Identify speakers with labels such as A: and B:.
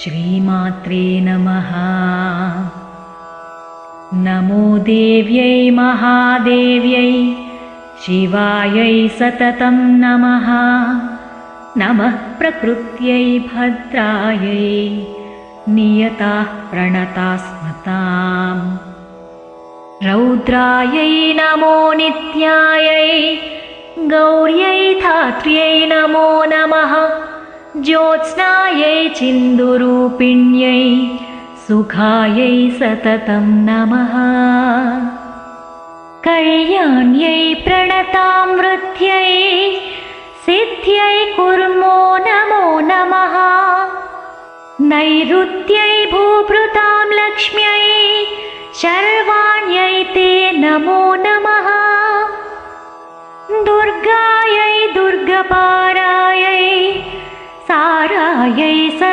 A: श्रीमात्रे नमः। नमो देव्यै महादेव्यै शिवायै सततं नमः। नमः प्रकृत्यै भद्रायै नियताः प्रणताः स्मृताम्। रौद्रायै नमो नित्यायै गौर्यै धात्र्यै नमो नमः। ज्योत्स्नायै चिन्दुरूपिण्यै सुखायै सततं नमः। कल्याण्यै प्रणतामृत्यै सिद्ध्यै कुर्मो नमो नमः। नैऋत्यै भूभृतां लक्ष्म्यै शर्वाण्यै ते नमो नमः। दुर्गायै दुर्गपारायै सारायै